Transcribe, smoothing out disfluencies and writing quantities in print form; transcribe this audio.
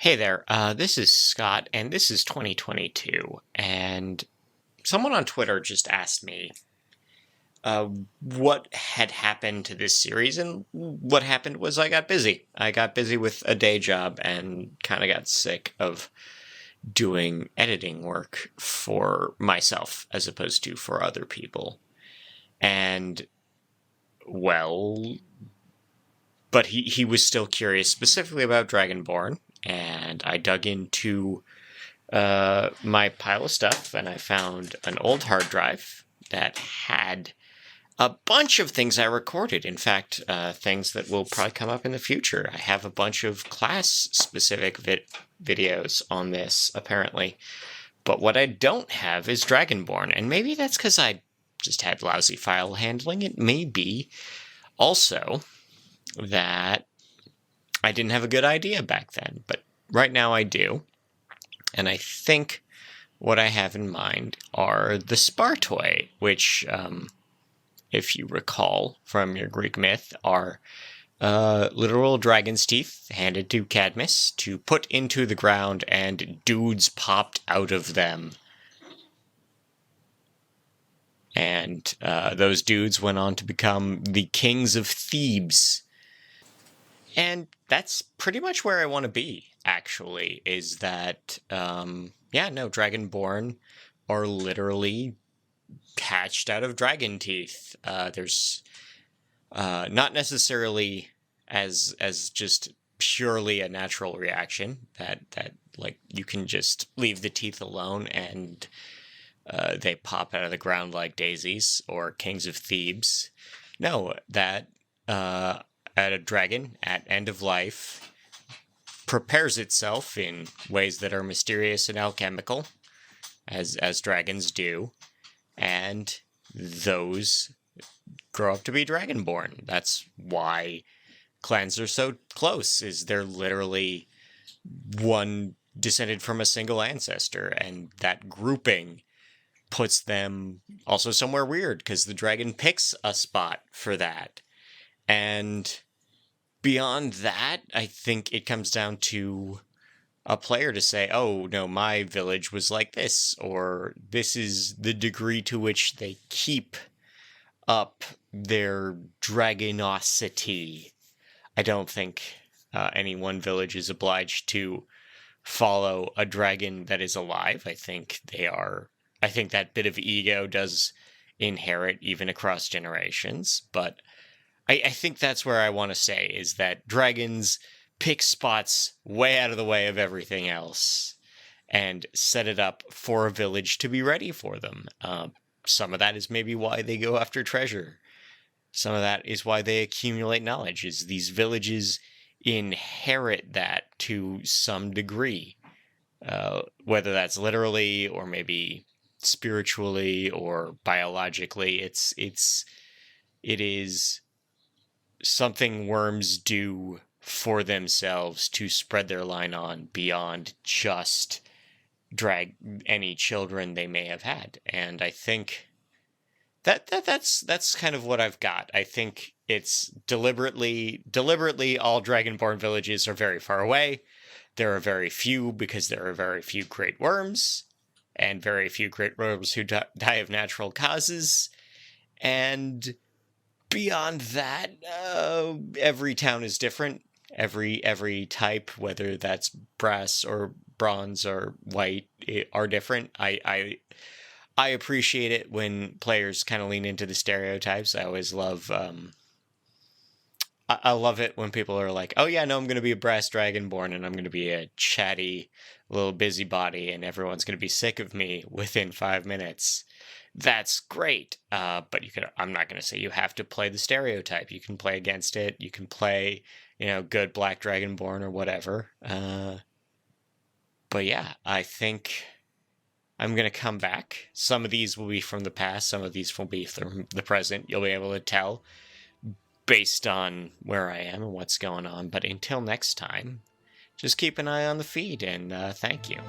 Hey there, this is Scott, and this is 2022. And someone on Twitter just asked me what had happened to this series, and what happened was I got busy. I got busy with a day job and kind of got sick of doing editing work for myself as opposed to for other people. And, well, but he was still curious specifically about Dragonborn, and I dug into my pile of stuff, and I found an old hard drive that had a bunch of things I recorded. In fact, things that will probably come up in the future. I have a bunch of class-specific videos on this, apparently. But what I don't have is Dragonborn, and maybe that's because I just had lousy file handling. It may be also that I didn't have a good idea back then, but right now I do. And I think what I have in mind are the Spartoi, which, if you recall from your Greek myth, are literal dragon's teeth handed to Cadmus to put into the ground, and dudes popped out of them. And those dudes went on to become the kings of Thebes. And that's pretty much where I want to be, actually, is that, Dragonborn are literally hatched out of dragon teeth. There's not necessarily as just purely a natural reaction that like you can just leave the teeth alone and they pop out of the ground like daisies or kings of Thebes. No, that a dragon at end of life prepares itself in ways that are mysterious and alchemical, as dragons do, and those grow up to be dragonborn. That's why clans are so close, is they're literally one descended from a single ancestor, and that grouping puts them also somewhere weird because the dragon picks a spot for that. And beyond that, I think it comes down to a player to say, oh, no, my village was like this, or this is the degree to which they keep up their dragonosity. I don't think any one village is obliged to follow a dragon that is alive. I think that bit of ego does inherit even across generations, but I think that's where I want to say, is that dragons pick spots way out of the way of everything else and set it up for a village to be ready for them. Some of that is maybe why they go after treasure. Some of that is why they accumulate knowledge, is these villages inherit that to some degree. Whether that's literally or maybe spiritually or biologically, it is something worms do for themselves to spread their line on beyond just drag any children they may have had. And I think that's kind of what I've got. I think it's deliberately all Dragonborn villages are very far away. There are very few because there are very few great worms, and very few great worms who die of natural causes. And beyond that, every town is different. Every type, whether that's brass or bronze or white, are different. I appreciate it when players kind of lean into the stereotypes. I always love. I love it when people are like, "Oh yeah, no, I'm going to be a brass dragonborn, and I'm going to be a chatty little busybody, and everyone's going to be sick of me within 5 minutes." That's great, but I'm not going to say you have to play the stereotype. You can play against it. You can play, good Black Dragonborn or whatever. But yeah, I think I'm going to come back. Some of these will be from the past. Some of these will be from the present. You'll be able to tell based on where I am and what's going on. But until next time, just keep an eye on the feed, and thank you.